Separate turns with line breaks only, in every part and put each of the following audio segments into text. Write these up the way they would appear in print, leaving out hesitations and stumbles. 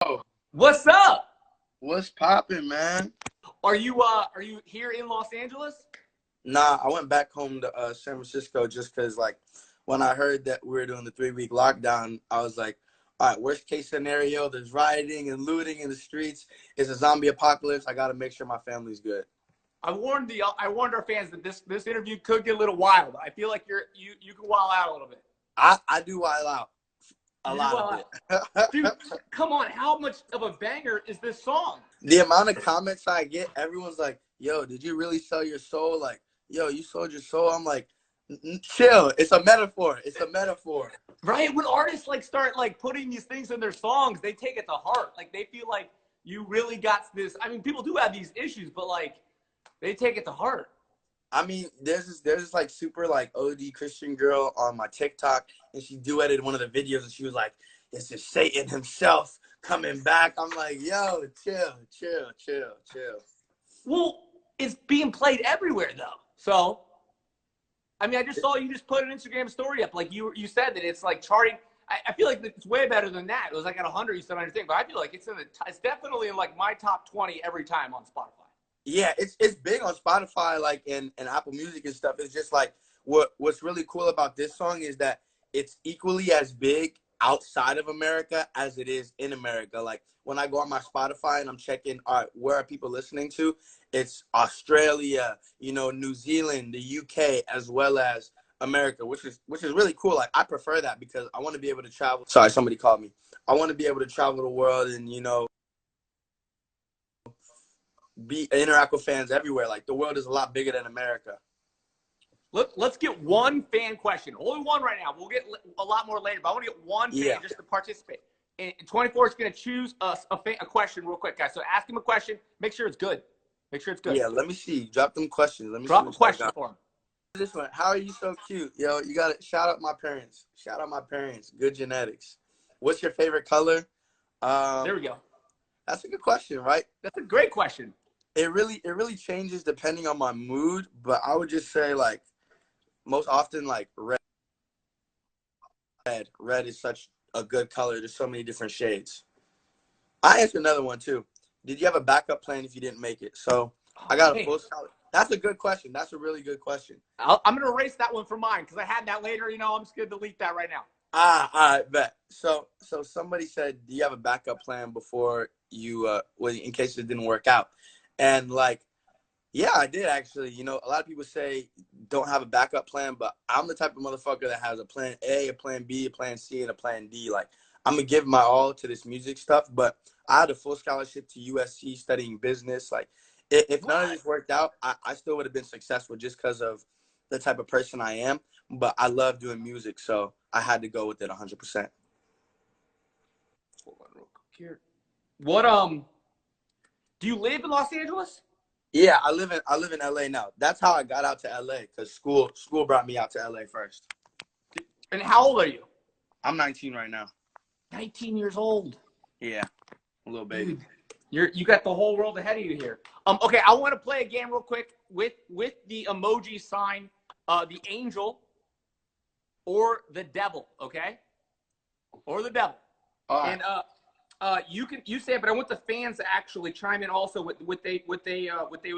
Oh,
What's up?
what's poppin', man?
Are you here in Los Angeles?
Nah, I went back home to San Francisco just because, like, when I heard that we were doing the 3-week lockdown, I was like, all right, worst case scenario, there's rioting and looting in the streets. It's a zombie apocalypse. I got to make sure my family's good.
I warned our fans that this interview could get a little wild. I feel like you can wild out a little bit.
I do wild out a lot of it.
Dude, come on, how much of a banger is this song?
The amount of comments I get, everyone's like, yo, did you really sell your soul? Like, yo, you sold your soul? I'm like, chill. It's a metaphor. It's a metaphor.
Right? When artists start putting these things in their songs, they take it to heart. Like they feel like you really got this. I mean, people do have these issues, but they take it to heart.
I mean, there's this like super like OD Christian girl on my TikTok, and she duetted one of the videos, and she was like, "This is Satan himself coming back." I'm like, "Yo, chill."
Well, it's being played everywhere though. So, I mean, I just saw you just put an Instagram story up. Like you said that it's like charting. I feel like it's way better than that. It was like at 100, you said on your thing, but I feel like it's it's definitely in like my top 20 every time on Spotify.
Yeah, it's big on Spotify, like and Apple Music and stuff. It's just like what's really cool about this song is that it's equally as big outside of America as it is in America. Like when I go on my Spotify and I'm checking, all right, where are people listening to? It's Australia, New Zealand, the UK, as well as America, which is really cool. Like I prefer that because I want to be able to travel. Sorry, somebody called me. I want to be able to travel the world and interact with fans everywhere. Like the world is a lot bigger than America.
Let's get one fan question. Only one right now. We'll get a lot more later, but I want to get one fan just to participate. And 24 is going to choose a question real quick, guys. So ask him a question. Make sure it's good.
Yeah, let me see. Drop them questions. Let me
drop a question for him.
This one. How are you so cute? Yo, you got to shout out my parents. Shout out my parents. Good genetics. What's your favorite color?
There we go.
That's a good question, right?
That's a great question.
It really changes depending on my mood, but I would just say like most often like red. Red is such a good color. There's so many different shades. I answered another one too. Did you have a backup plan if you didn't make it? So I got a full scholarship. That's a good question. That's a really good question.
I'm going to erase that one from mine because I had that later. I'm just going to delete that right now.
All right, bet. So somebody said, do you have a backup plan before you, in case it didn't work out? And like, yeah, I did actually. A lot of people say don't have a backup plan, but I'm the type of motherfucker that has a plan A, a plan B, a plan C, and a plan D. Like, I'm going to give my all to this music stuff, but I had a full scholarship to USC studying business. Like, if none of this worked out, I still would have been successful just because of the type of person I am. But I love doing music, so I had to go with it 100%.
Hold on real quick here. What, do you live in Los Angeles?
Yeah, I live in LA now. That's how I got out to LA because school brought me out to LA first.
And how old are you?
I'm 19 right now.
19 years old.
Yeah, a little baby.
Dude, you got the whole world ahead of you here. Okay, I want to play a game real quick with the emoji sign, the angel or the devil. Okay, or the devil.
All right.
And you say it, but I want the fans to actually chime in also with what they would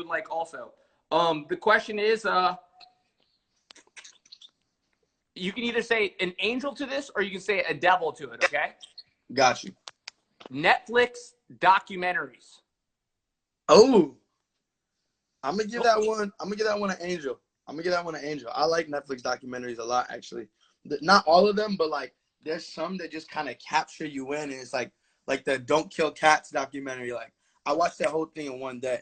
like also. The question is, you can either say an angel to this or you can say a devil to it. Okay.
Got you.
Netflix documentaries.
Oh, I'm gonna give that one. I'm gonna give that one an angel. I like Netflix documentaries a lot, actually. Not all of them, but like there's some that just kind of capture you in, and it's like the Don't Kill Cats documentary. Like I watched that whole thing in one day.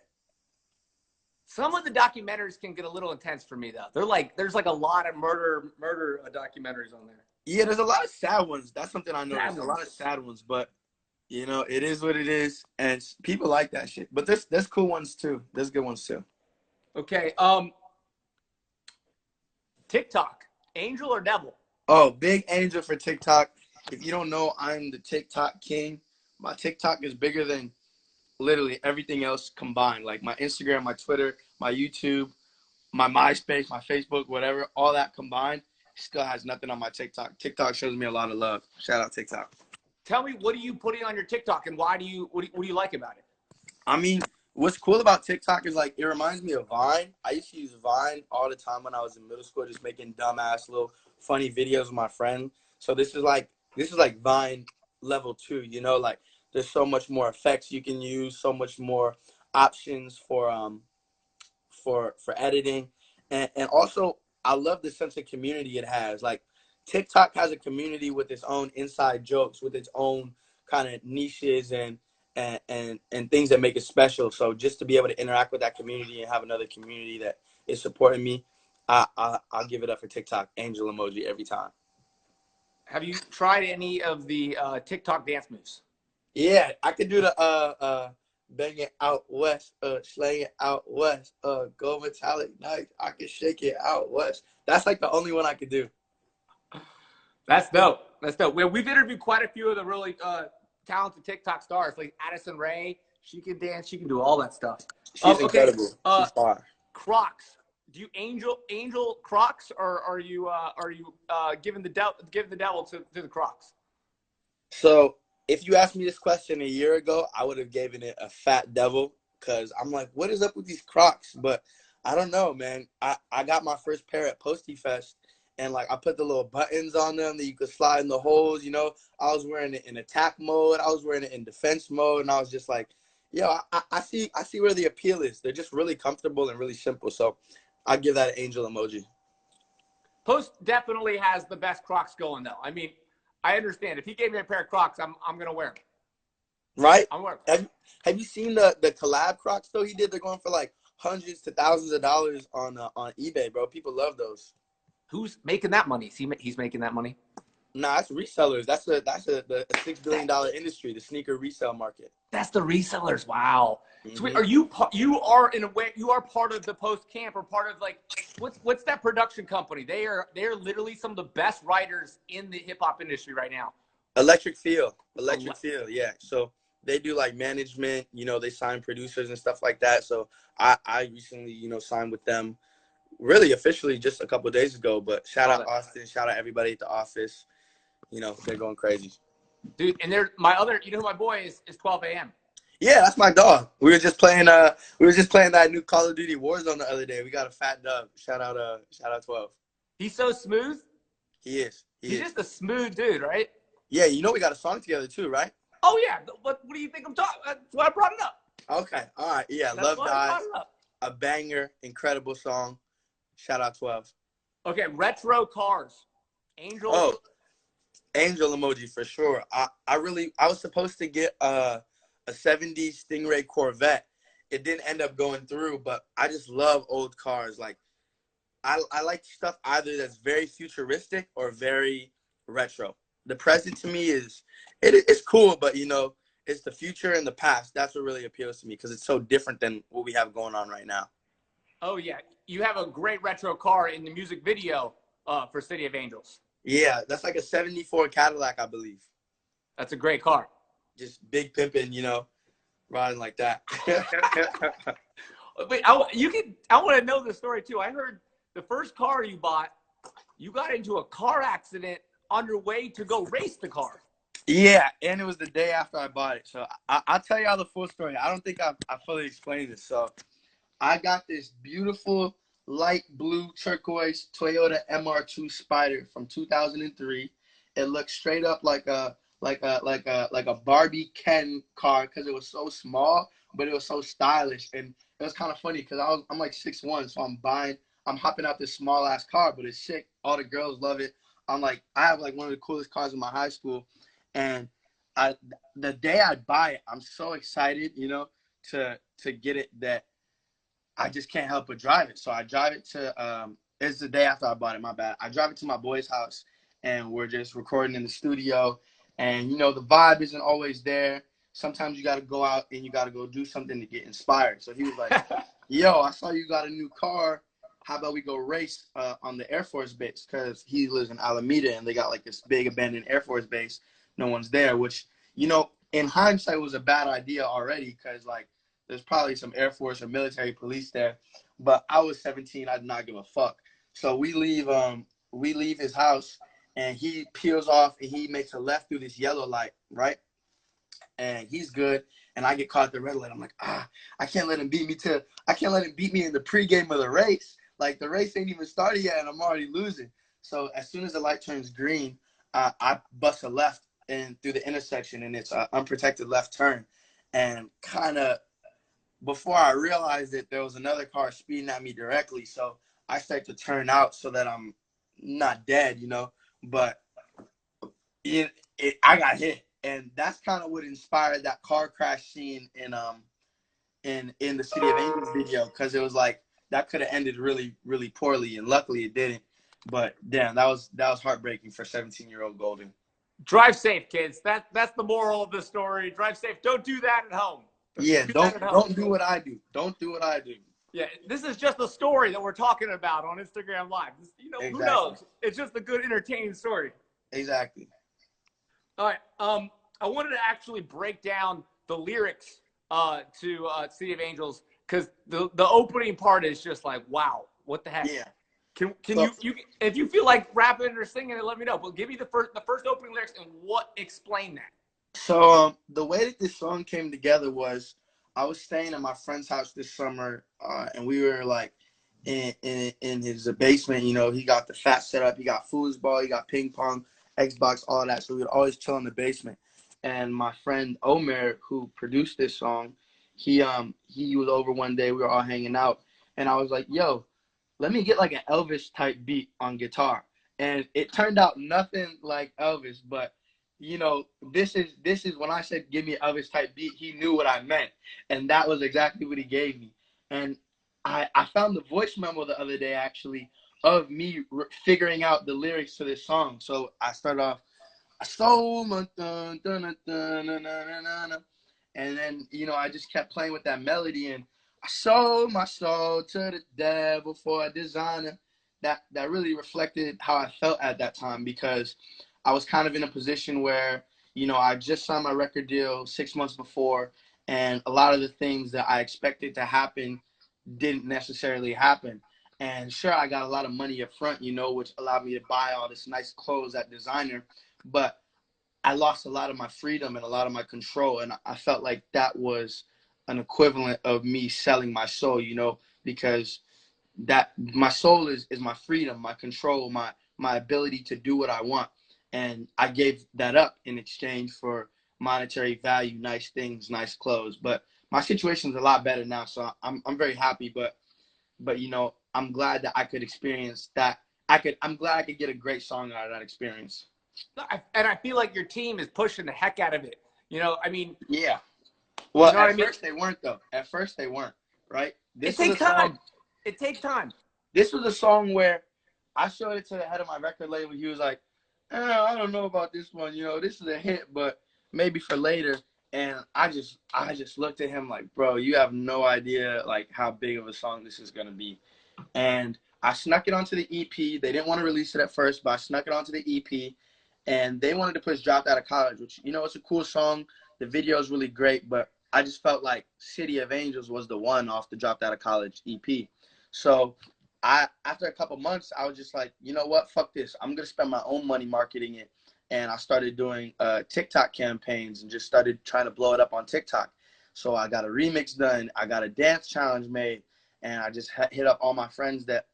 Some of the documentaries can get a little intense for me, though. There's like a lot of murder documentaries on there.
Yeah, there's a lot of sad ones. That's something I noticed. A lot of sad ones, but it is what it is, and people like that shit. But there's cool ones too. There's good ones too.
Okay. TikTok, angel or devil?
Oh, big angel for TikTok. If you don't know, I'm the TikTok king. My TikTok is bigger than literally everything else combined. Like my Instagram, my Twitter, my YouTube, my MySpace, my Facebook, whatever, all that combined still has nothing on my TikTok. TikTok shows me a lot of love. Shout out TikTok.
tell me, what are you putting on your TikTok, and why do you what do you like about it?
I mean, what's cool about TikTok is like it reminds me of Vine. I used to use Vine all the time when I was in middle school, just making dumbass little funny videos with my friend. So this is like Vine level 2, you know, like there's so much more effects you can use, so much more options for editing. And also I love the sense of community it has. Like TikTok has a community with its own inside jokes, with its own kind of niches and things that make it special. So just to be able to interact with that community and have another community that is supporting me, I'll give it up for TikTok. Angel emoji every time.
Have you tried any of the TikTok dance moves?
Yeah, I could do the bang it out west, slang it out west, go metallic night. I can shake it out west. That's like the only one I could do.
That's dope. That's dope. Well, we've interviewed quite a few of the really talented TikTok stars, like Addison Rae. She can dance. She can do all that stuff.
She's incredible. She's fire.
Crocs. Do you angel Crocs, or are you giving the devil to the Crocs?
So if you asked me this question a year ago, I would have given it a fat devil, because I'm like, what is up with these Crocs? But I don't know, man. I got my first pair at Posty Fest, and like I put the little buttons on them that you could slide in the holes. You know, I was wearing it in attack mode. I was wearing it in defense mode, and I was just like, yo, I see where the appeal is. They're just really comfortable and really simple. So I give that an angel emoji.
Post definitely has the best Crocs going, though. I mean, I understand. If he gave me a pair of Crocs, I'm gonna wear them.
Right?
I'm wearing.
Have you seen the collab Crocs though he did? They're going for like hundreds to thousands of dollars on eBay, bro. People love those.
Who's making that money? He's making that money?
Nah, that's resellers. That's a $6 billion industry, the sneaker resale market.
That's the resellers. Wow.
Mm-hmm.
So are you are in a way, you are part of the Post camp, or part of like what's that production company? They're literally some of the best writers in the hip hop industry right now.
Electric Feel, yeah. So they do like management, you know, they sign producers and stuff like that. So I recently, you know, signed with them really officially just a couple of days ago. But shout out Austin, shout out everybody at the office. You know, they're going crazy.
Dude, and they're my other, you know who my boy is 12 a.m.
Yeah, that's my dog. We were just playing that new Call of Duty Warzone the other day. We got a fat dub. Shout out 12.
He's so smooth.
He is.
He's just a smooth dude, right?
Yeah, you know we got a song together too, right?
Oh yeah. What do you think I'm talking? That's why I brought it up.
Okay. All right. Yeah,
That's
Love Dies. A banger, incredible song. Shout out 12.
Okay, retro cars. Angel.
Oh, angel emoji for sure. I was supposed to get a 70s Stingray Corvette. It didn't end up going through, but I just love old cars. Like I like stuff either that's very futuristic or very retro. The present to me it's cool, but you know, it's the future and the past. That's what really appeals to me, because it's so different than what we have going on right now.
Oh yeah, you have a great retro car in the music video for City of Angels.
Yeah, that's like a 74 Cadillac, I believe.
That's a great car.
Just big pimping, you know, riding like that.
Wait, I want to know the story too. I heard the first car you bought, you got into a car accident on your way to go race the car.
Yeah, and it was the day after I bought it. So I'll tell y'all the full story. I don't think I fully explained this. So I got this beautiful light blue turquoise Toyota MR2 Spider from 2003. It looked straight up like a Barbie Ken car, because it was so small, but it was so stylish. And it was kind of funny because I'm like 6'1", so I'm hopping out this small ass car, but it's sick. All the girls love it. I have like one of the coolest cars in my high school, and the day I buy it, I'm so excited, you know, to get it, that I just can't help but drive it. So I drive it to it's the day after I bought it, my bad. I drive it to my boy's house, and we're just recording in the studio. And, you know, the vibe isn't always there. Sometimes you got to go out and you got to go do something to get inspired. So he was like, yo, I saw you got a new car. How about we go race on the Air Force base? Because he lives in Alameda, and they got like this big abandoned Air Force base. No one's there, which, you know, in hindsight was a bad idea already, because like there's probably some Air Force or military police there. But I was 17. I did not give a fuck. So we leave his house, and he peels off and he makes a left through this yellow light, right? And he's good. And I get caught at the red light. I'm like, I can't let him beat me in the pregame of the race. Like, the race ain't even started yet, and I'm already losing. So as soon as the light turns green, I bust a left and through the intersection, and it's an unprotected left turn. And kind of before I realized it, there was another car speeding at me directly. So I start to turn out so that I'm not dead, But I got hit. And that's kind of what inspired that car crash scene in the City of Angels video, because it was like that could have ended really, really poorly, and luckily it didn't. But damn, that was heartbreaking for 17-year-old Goldn.
Drive safe, kids. That's the moral of the story. Drive safe. Don't do that at home.
Don't do what I do. Don't do what I do.
Yeah, this is just a story that we're talking about on Instagram Live. Exactly. Who knows? It's just a good, entertaining story.
Exactly.
All right. I wanted to actually break down the lyrics to City of Angels, because the opening part is just like, wow, what the heck?
Yeah.
Can you if you feel like rapping or singing it, let me know. But give me the first opening lyrics and explain that.
So the way that this song came together was, I was staying at my friend's house this summer, and we were like in his basement. He got the fat setup, he got foosball, he got ping pong, Xbox, all that. So we would always chill in the basement. And my friend Omer, who produced this song, he was over one day. We were all hanging out, and I was like, "Yo, let me get like an Elvis type beat on guitar." And it turned out nothing like Elvis, but this is when I said give me an Elvis type beat, he knew what I meant, and that was exactly what he gave me. And I found the voice memo the other day, actually, of me figuring out the lyrics to this song. So I started off, I stole my dun, dun, dun, dun, dun, dun, dun, dun. And then I just kept playing with that melody, and I sold my soul to the devil for a designer. That really reflected how I felt at that time, because I was kind of in a position where, I just signed my record deal 6 months before, and a lot of the things that I expected to happen didn't necessarily happen. And sure, I got a lot of money up front, which allowed me to buy all this nice clothes at designer, but I lost a lot of my freedom and a lot of my control. And I felt like that was an equivalent of me selling my soul, because that my soul is my freedom, my control, my ability to do what I want. And I gave that up in exchange for monetary value, nice things, nice clothes. But my situation's a lot better now, so I'm very happy. But I'm glad that I could experience that. I'm glad I could get a great song out of that experience.
And I feel like your team is pushing the heck out of it. I mean,
yeah. Well,
at
first they weren't, though. At first they weren't, right?
It takes time. It takes time.
This was a song where I showed it to the head of my record label. He was like, I don't know about this one. This is a hit, but maybe for later. And I just looked at him like, bro, you have no idea like how big of a song this is gonna be. And I snuck it onto the EP. They didn't want to release it at first, but I snuck it onto the EP. And they wanted to push Dropped Out of College, which, it's a cool song. The video is really great, but I just felt like City of Angels was the one off the Dropped Out of College EP. So after a couple months, I was just like, you know what, fuck this. I'm going to spend my own money marketing it. And I started doing TikTok campaigns and just started trying to blow it up on TikTok. So I got a remix done. I got a dance challenge made. And I just hit up all my friends that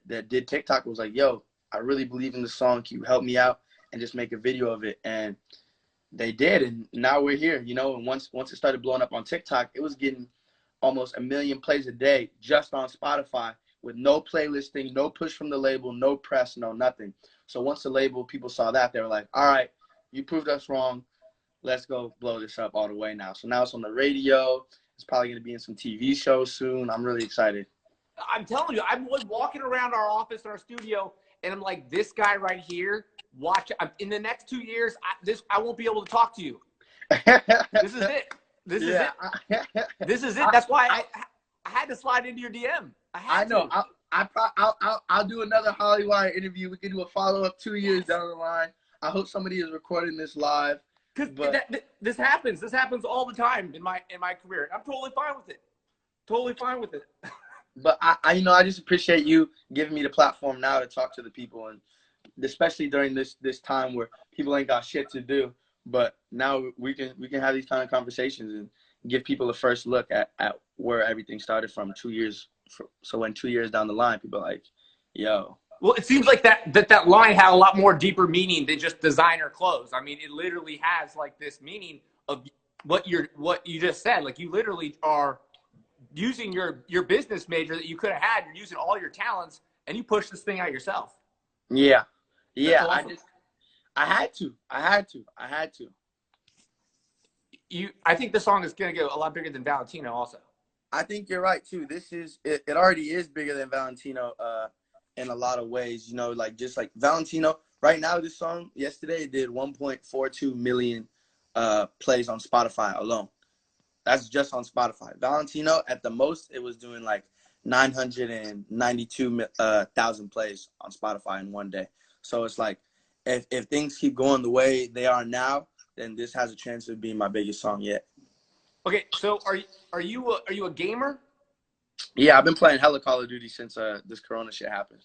did TikTok. It was like, yo, I really believe in the song. Can you help me out and just make a video of it? And they did. And now we're here, and once it started blowing up on TikTok, it was getting almost 1 million plays a day just on Spotify, with no playlisting, no push from the label, no press, no nothing. So once the label people saw that, they were like, all right, you proved us wrong. Let's go blow this up all the way now. So now it's on the radio. It's probably going to be in some TV shows soon. I'm really excited.
I'm telling you, I'm walking around our office, our studio, and I'm like, this guy right here, watch. In the next 2 years, I won't be able to talk to you. This is it. This is it. This is it. That's why I had to slide into your DM. I know.
I'll do another Hollywire interview. We can do a follow-up 2 years down the line. I hope somebody is recording this live.
Because this happens. This happens all the time in my career. I'm totally fine with it. Totally fine with it.
But I just appreciate you giving me the platform now to talk to the people and especially during this time where people ain't got shit to do. But now we can have these kind of conversations and give people a first look at where everything started from 2 years. So when 2 years down the line, people are like, yo.
Well, it seems like that line had a lot more deeper meaning than just designer clothes. I mean, it literally has like this meaning of what you just said. Like, you literally are using your business major that you could have had. You're using all your talents, and you push this thing out yourself.
Yeah.
Awesome.
I had to.
I think this song is gonna go a lot bigger than Valentino also.
I think you're right too. It already is bigger than Valentino in a lot of ways, you know, like just like Valentino right now, this song yesterday did 1.42 million plays on Spotify alone. That's just on Spotify. Valentino at the most, it was doing like 992,000 plays on Spotify in one day. So it's like, if things keep going the way they are now, then this has a chance of being my biggest song yet.
Okay, so are you a gamer?
Yeah, I've been playing hella Call of Duty since this Corona shit happened.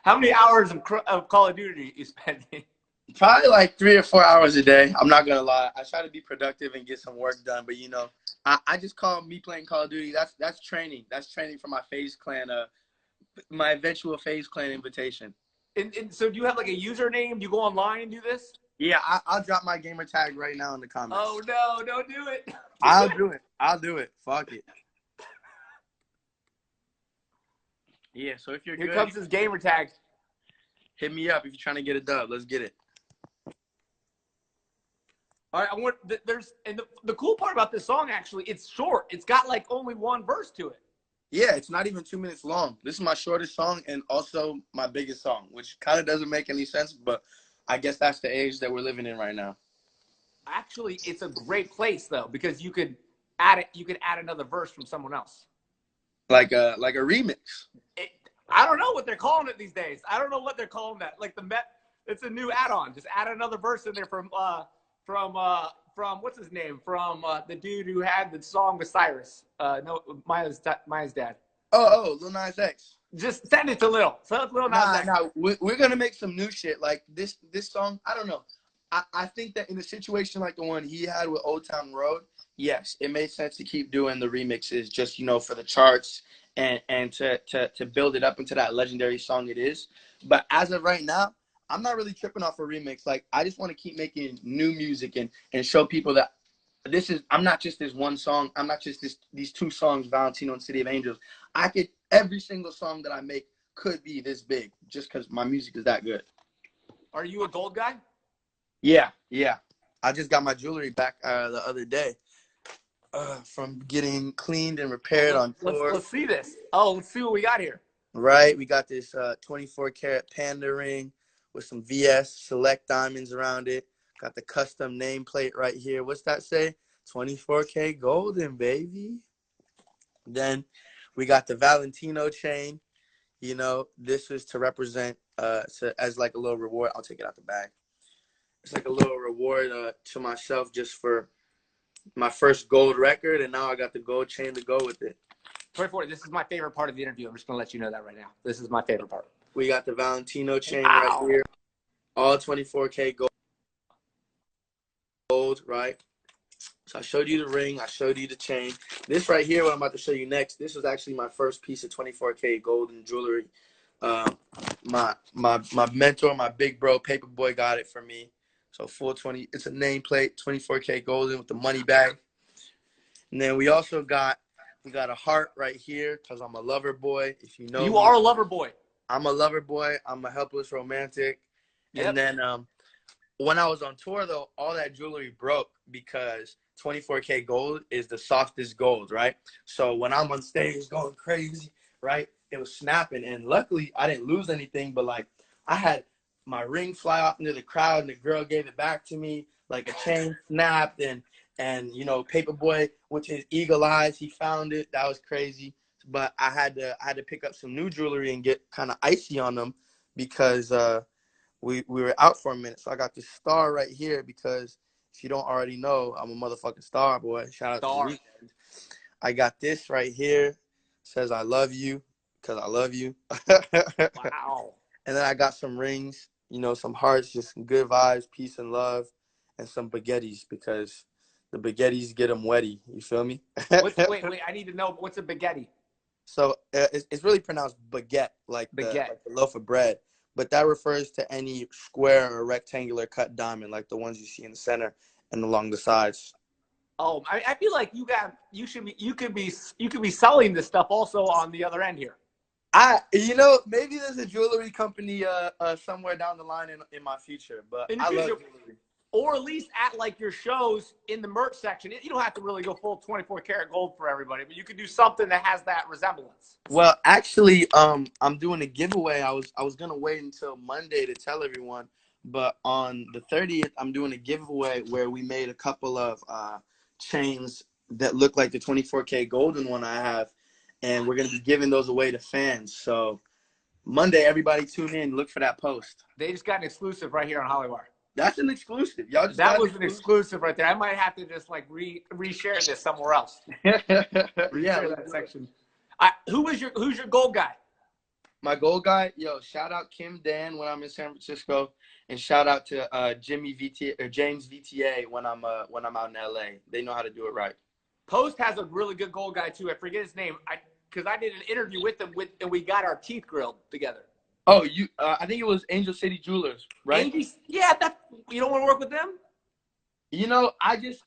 How many hours of Call of Duty are you spending?
Probably like 3 or 4 hours a day. I'm not gonna lie. I try to be productive and get some work done, but you know, I just call me playing Call of Duty. That's training. That's training for my FaZe Clan, my eventual FaZe Clan invitation.
And so, do you have like a username? Do you go online and do this?
Yeah, I'll drop my gamer tag right now in the comments.
Oh no, don't do it.
I'll do it. Fuck it. Yeah, so if you're
Here
good,
comes his gamer tag.
hit me up if you're trying to get a dub. Let's get it.
All right, the cool part about this song, actually, it's short. It's got like only one verse to it.
Yeah, it's not even 2 minutes long. This is my shortest song and also my biggest song, which kind of doesn't make any sense, but I guess that's the age that we're living in right now.
Actually, it's a great place though, because you could add another verse from someone else.
Like a remix.
I don't know what they're calling it these days. I don't know what they're calling that. Like it's a new add-on. Just add another verse in there from what's his name? From the dude who had the song with Cyrus. Maya's dad.
Oh, Lil Nas X.
Just send it to Lil. Send it to Lil Nas X.
Nah, we're gonna make some new shit. Like this song, I don't know. I think that in a situation like the one he had with Old Town Road, yes, it made sense to keep doing the remixes just, you know, for the charts and to build it up into that legendary song it is. But as of right now, I'm not really tripping off a remix. Like, I just want to keep making new music and show people that I'm not just this one song. I'm not just these two songs, Valentino and City of Angels. Every single song that I make could be this big just because my music is that good.
Are you a gold guy?
Yeah. I just got my jewelry back the other day from getting cleaned and repaired on tour.
Let's see this. Oh, let's see what we got here.
Right. We got this 24 karat panda ring with some VS select diamonds around it. Got the custom nameplate right here. What's that say? 24KGoldn, baby. Then we got the Valentino chain. You know, this is to represent as like a little reward. I'll take it out the bag. It's like a little reward to myself just for my first gold record, and now I got the gold chain to go with it.
24, this is my favorite part of the interview. I'm just going to let you know that right now. This is my favorite part.
We got the Valentino chain right here. All 24K gold, right? So I showed you the ring. I showed you the chain. This right here, what I'm about to show you next, this was actually my first piece of 24KGoldn jewelry. My mentor, my big bro, Paperboy, got it for me. So full 20, it's a nameplate, 24KGoldn with the money bag. And then we also got a heart right here because I'm a lover boy. If you know
you
me,
are a lover boy.
I'm a lover boy. I'm a helpless romantic. Yep. And then when I was on tour, though, all that jewelry broke because 24KGoldn is the softest gold, right? So when I'm on stage going crazy, right, it was snapping. And luckily, I didn't lose anything, but, like, I had my ring fly off into the crowd, and the girl gave it back to me. Like, a chain snapped, and you know, Paperboy, with his eagle eyes, he found it. That was crazy. But I had to pick up some new jewelry and get kind of icy on them because we were out for a minute. So I got this star right here because if you don't already know, I'm a motherfucking star boy. Shout out to the weekend. I got this right here. It says I love you because I love you.
Wow.
And then I got some rings, you know, some hearts, just some good vibes, peace and love, and some baguettes because the baguettes get them wetty. You feel me?
Wait, I need to know what's a baguette?
So it's really pronounced baguette,
Baguette.
like the loaf of bread, but that refers to any square or rectangular cut diamond, like the ones you see in the center and along the sides.
Oh, I feel like you could be selling this stuff also on the other end here.
Maybe there's a jewelry company somewhere down the line in my future, but I love jewelry.
Or at least at like your shows in the merch section. You don't have to really go full 24 karat gold for everybody, but you could do something that has that resemblance.
Well, actually, I'm doing a giveaway. I was gonna wait until Monday to tell everyone, but on the 30th, I'm doing a giveaway where we made a couple of chains that look like the 24KGoldn one I have, and we're gonna be giving those away to fans. So Monday, everybody tune in, look for that post.
They just got an exclusive right here on Hollywire.
That's an exclusive. Y'all just
that was an exclusive right there. I might have to just like reshare this somewhere else.
Yeah,
that section. Who's your gold guy?
My gold guy, shout out Kim Dan when I'm in San Francisco, and shout out to James VTA when I'm out in LA. They know how to do it right.
Post has a really good gold guy too. I forget his name. Because I did an interview with him and we got our teeth grilled together.
Oh, I think it was Angel City Jewelers, right?
Yeah, you don't want to work with them?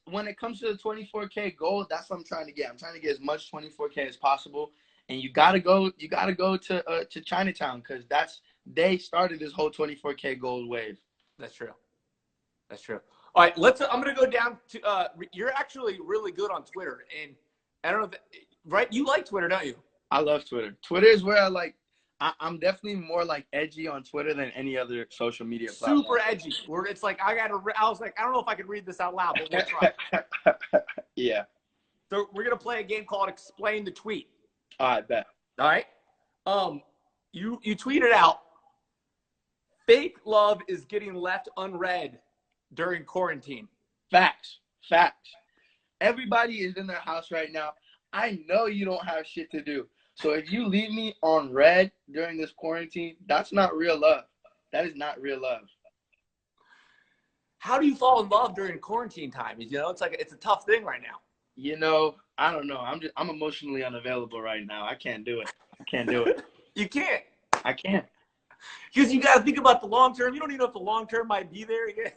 When it comes to the 24K gold, that's what I'm trying to get. I'm trying to get as much 24K as possible. And you gotta go to Chinatown because they started this whole 24K gold wave.
That's true. All right, I'm gonna go down to you're actually really good on Twitter, and I don't know right? You like Twitter, don't you?
I love Twitter. Twitter is where I'm definitely more like edgy on Twitter than any other social media platform.
Super edgy. Where it's like I was like, I don't know if I can read this out loud, but we'll try.
Yeah.
So we're gonna play a game called Explain the Tweet.
I bet.
All right. You tweeted out, fake love is getting left unread during quarantine.
Facts. Everybody is in their house right now. I know you don't have shit to do. So if you leave me on red during this quarantine, that's not real love. That is not real love.
How do you fall in love during quarantine time? It's a tough thing right now.
I don't know. I'm emotionally unavailable right now. I can't do it.
You can't.
I can't.
Because you got to think about the long term. You don't even know if the long term might be there again.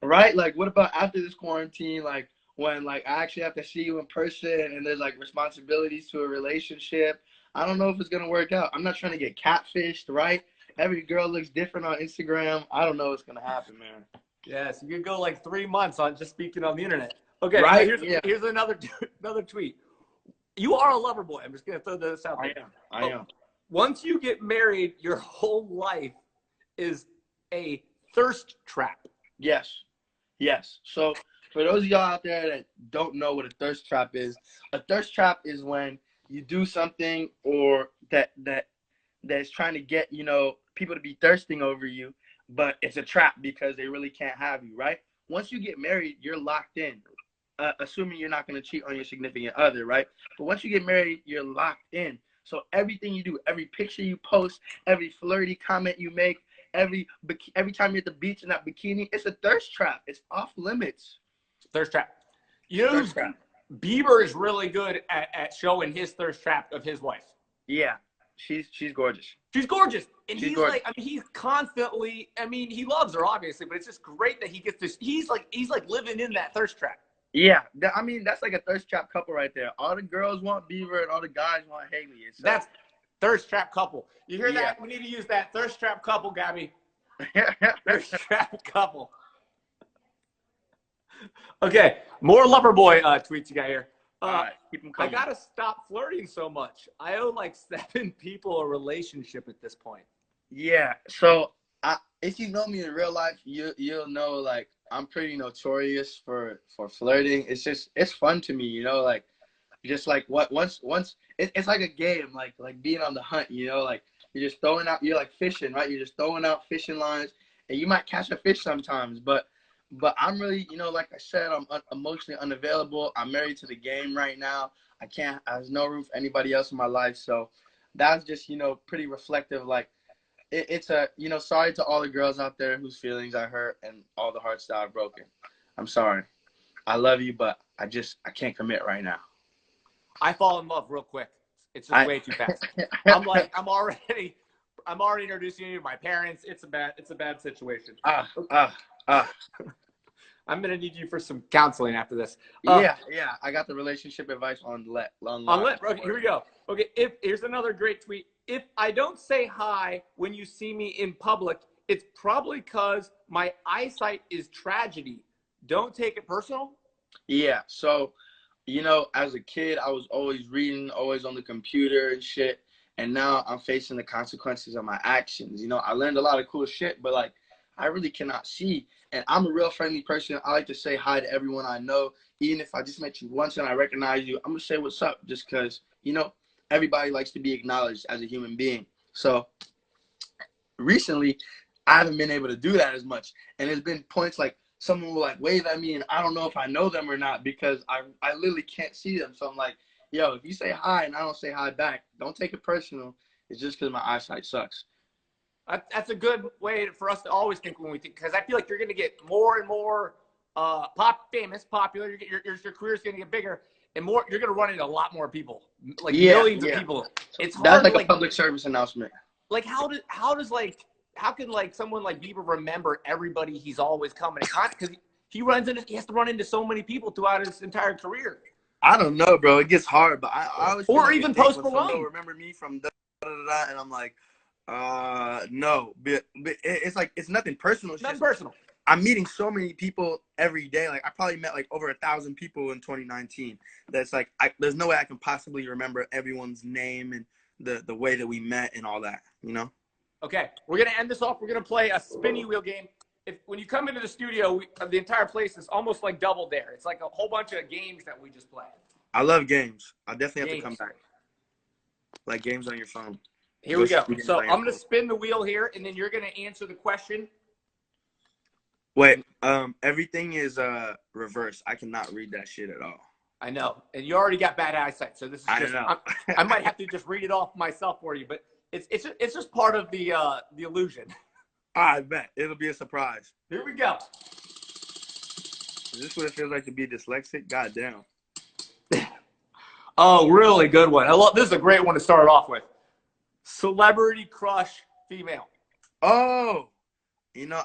Right? Like, what about after this quarantine? Like, when I actually have to see you in person and there's responsibilities to a relationship. I don't know if it's gonna work out. I'm not trying to get catfished, right? Every girl looks different on Instagram. I don't know what's gonna happen, man.
Yes, you could go 3 months on just speaking on the internet. Okay,
right?
Here's another tweet. You are a lover boy. I'm just gonna throw this out there.
I am.
Once you get married, your whole life is a thirst trap.
Yes. So for those of y'all out there that don't know what a thirst trap is, a thirst trap is when you do something or that's trying to get, people to be thirsting over you, but it's a trap because they really can't have you, right? Once you get married, you're locked in, assuming you're not going to cheat on your significant other, right? But once you get married, you're locked in. So everything you do, every picture you post, every flirty comment you make, every time you're at the beach in that bikini, it's a thirst trap. It's off limits.
Thirst trap. Bieber is really good at showing his thirst trap of his wife.
Yeah, she's gorgeous.
She's gorgeous, and he's he's constantly. He loves her obviously, but it's just great that he gets this. He's living in that thirst trap.
Yeah, that's like a thirst trap couple right there. All the girls want Bieber, and all the guys want Haley.
That's thirst trap couple. You hear that? We need to use that thirst trap couple, Gabby. Thirst trap couple. Okay, more lover boy tweets you got here.
Right, keep them coming.
I gotta stop flirting so much. I owe 7 people a relationship at this point.
Yeah, so if you know me in real life, you'll know I'm pretty notorious for flirting. It's fun to me, just once it's like a game, like being on the hunt, you're just throwing out, you're like fishing, right? You're just throwing out fishing lines, and you might catch a fish sometimes, but I'm really, like I said, I'm emotionally unavailable. I'm married to the game right now. There's no room for anybody else in my life. So that's just, pretty reflective. it's a, sorry to all the girls out there whose feelings I hurt and all the hearts that I've broken. I'm sorry. I love you, but I can't commit right now.
I fall in love real quick. It's just way too fast. I'm already introducing you to my parents. It's a bad situation. I'm gonna need you for some counseling after this.
Yeah. I got the relationship advice on lit.
Okay, here we go. Okay, here's another great tweet. If I don't say hi when you see me in public, it's probably because my eyesight is tragedy. Don't take it personal.
Yeah. So, as a kid, I was always reading, always on the computer and shit. And now I'm facing the consequences of my actions. I learned a lot of cool shit, but like, I really cannot see. And I'm a real friendly person. I like to say hi to everyone I know. Even if I just met you once and I recognize you, I'm going to say what's up just because, everybody likes to be acknowledged as a human being. So recently, I haven't been able to do that as much. And there's been points like someone will like wave at me and I don't know if I know them or not because I literally can't see them. So I'm like, yo, if you say hi and I don't say hi back, don't take it personal. It's just because my eyesight sucks.
That's a good way for us to always think when we think, because I feel like you're going to get more and more popular. Your career's going to get bigger and more. You're going to run into a lot more people, like millions of people. It's hard.
That's like a public service announcement.
Like how can like someone like Bieber remember everybody he's always coming in contact? Because he has to run into so many people throughout his entire career.
I don't know, bro. It gets hard, but I always
or even Post Malone.
Remember me from and I'm like, no, but it's like it's nothing personal.
Nothing personal.
I'm meeting so many people every day. Like I probably met like over 1,000 people in 2019. That's like there's no way I can possibly remember everyone's name and the way that we met and all that.
Okay, we're gonna end this off. We're gonna play a spinny wheel game. When you come into the studio, the entire place is almost like Double Dare. It's like a whole bunch of games that we just play.
I love games. I definitely have to come back. Like games on your phone.
Here we go. So I'm going to spin the wheel here, and then you're going to answer the question.
Wait, everything is reverse. I cannot read that shit at all.
I know. And you already got bad eyesight, so this is just I might have to just read it off myself for you, but it's just part of the illusion.
I bet. It'll be a surprise.
Here we go.
Is this what it feels like to be dyslexic? God damn.
Oh, really good one. This is a great one to start off with. Celebrity crush female.
Oh,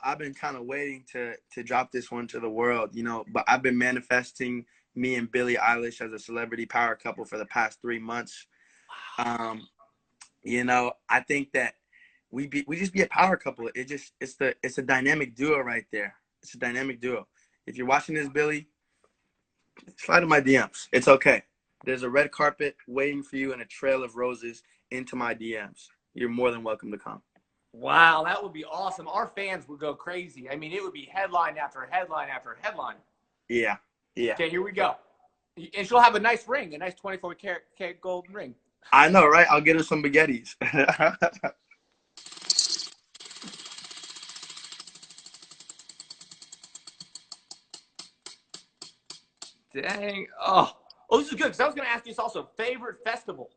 I've been kind of waiting to drop this one to the world, but I've been manifesting me and Billie Eilish as a celebrity power couple for the past 3 months. I think that we just be a power couple. It's a dynamic duo right there. It's a dynamic duo. If you're watching this, Billie, slide in my DMs. It's okay. There's a red carpet waiting for you and a trail of roses into my DMs. You're more than welcome to come.
Wow, that would be awesome. Our fans would go crazy. I mean, it would be headline after headline after headline.
Yeah.
Okay, here we go. And she'll have a nice ring, a nice 24K golden ring.
I know, right? I'll get her some baguettes.
Dang. Oh, this is good because I was going to ask you this also. Favorite festival?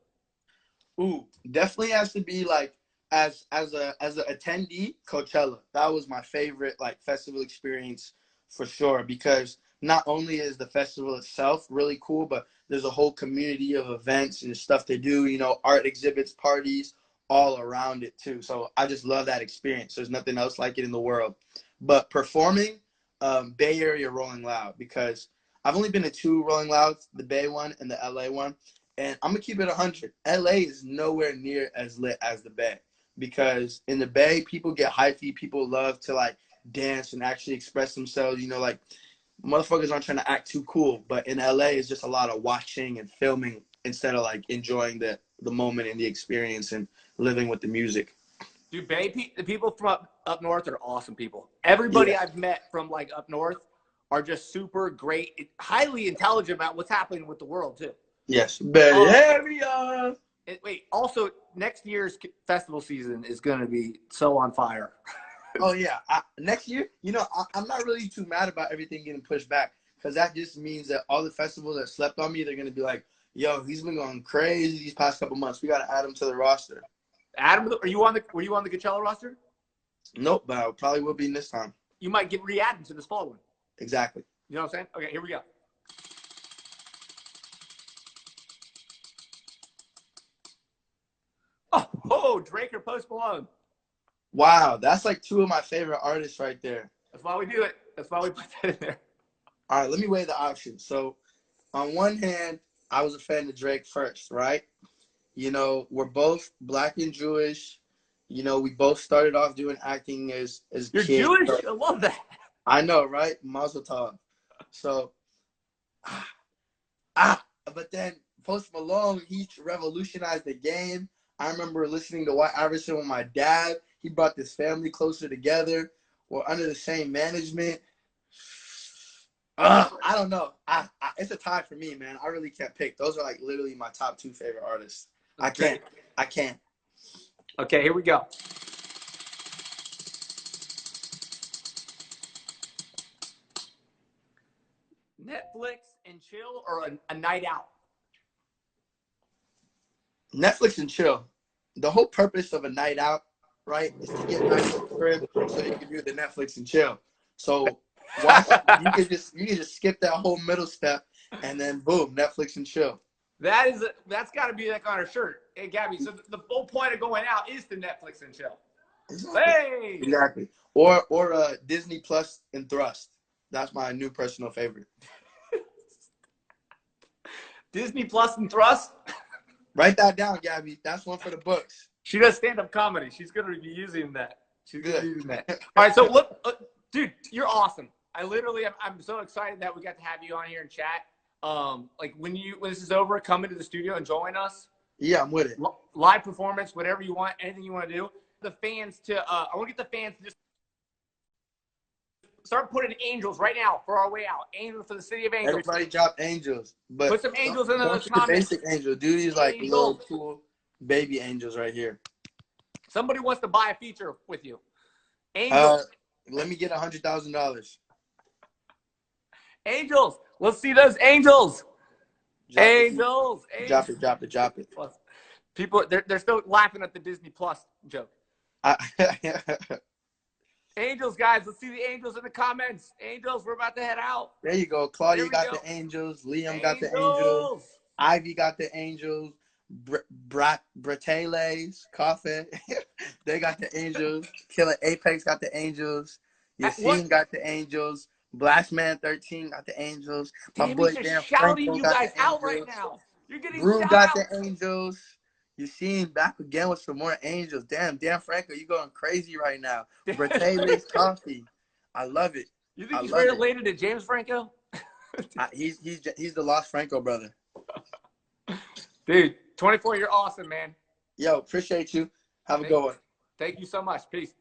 Ooh, definitely has to be like as a attendee, Coachella. That was my favorite like festival experience for sure because not only is the festival itself really cool, but there's a whole community of events and stuff to do, art exhibits, parties, all around it too. So I just love that experience. There's nothing else like it in the world. But performing, Bay Area Rolling Loud, because I've only been to 2 Rolling Louds, the Bay one and the LA one. And I'm going to keep it 100. LA is nowhere near as lit as the Bay because in the Bay, people get hyphy. People love to like dance and actually express themselves. Like motherfuckers aren't trying to act too cool. But in LA, it's just a lot of watching and filming instead of like enjoying the moment and the experience and living with the music.
Dude, the people from up north are awesome people. Everybody I've met from like up north are just super great, highly intelligent about what's happening with the world too.
Yes, Bay Area.
Wait, also next year's festival season is going to be so on fire.
Oh yeah, next year, I'm not really too mad about everything getting pushed back because that just means that all the festivals that slept on me, they're going to be like, yo, he's been going crazy these past couple months. We got to add him to the roster.
Adam, were you on the Coachella roster?
Nope, but I probably will be this time.
You might get re-added to this fall one.
Exactly.
You know what I'm saying? Okay, here we go. Oh, Drake or Post Malone?
Wow, that's like two of my favorite artists right there.
That's why we do it. That's why we put that in there.
All right, let me weigh the options. So, on one hand, I was a fan of Drake first, right? You know, we're both Black and Jewish. You know, we both started off doing acting as
You're
kids.
Jewish?
So,
I love that.
I know, right? Mazel tov. So, but then Post Malone, he revolutionized the game. I remember listening to White Iverson with my dad. He brought this family closer together. We're under the same management. I don't know. It's a tie for me, man. I really can't pick. Those are like literally my top two favorite artists. I can't.
Okay, here we go. Netflix and chill or a night out?
Netflix and chill. The whole purpose of a night out, right, is to get back to the crib so you can do the Netflix and chill. So you can just skip that whole middle step and then boom, Netflix and chill.
That's got to be like on our shirt. Hey, Gabby, so the whole point of going out is to Netflix and chill.
Exactly.
Hey!
Exactly. Or Disney Plus and Thrust. That's my new personal favorite.
Disney Plus and Thrust?
Write that down, Gabby. That's one for the books.
She does stand-up comedy. She's going to be using that. She's going to be
Good.
using that. All right, so look, dude, you're awesome. I'm so excited that we got to have you on here and chat. Like when this is over, come into the studio and join us.
Yeah, I'm with it.
Live performance, whatever you want, anything you want to do. The fans I want to get the fans to just start putting angels right now for our way out. Angels for the city of angels.
Everybody drop angels. But
put some angels in the
don't
comments.
the basic angel. Do these like little cool baby angels right here.
Somebody wants to buy a feature with you. Angels.
Let me get $100,000.
Angels. Let's see those angels. Angels.
Drop it.
People, they're still laughing at the Disney Plus joke. Angels, guys. Let's see the angels in the comments. Angels, we're about to head out.
There you go. Claudia got the angels. Liam got the angels. Ivy got the angels. Brateles, Coffin. They got the angels. Killer Apex got the angels. Yassine got the angels. Blastman 13 got the angels. My boy Dan
shouting you guys out right now. You're getting
Brew got the angels. Yassine back again with some more angels. Damn, Dan Franco, you going crazy right now. Brateles Coffee. I love it.
You think he's related to James Franco?
He's the lost Franco brother.
Dude, 24, you're awesome, man.
Yo, appreciate you. Have a good one.
Thank you so much. Peace.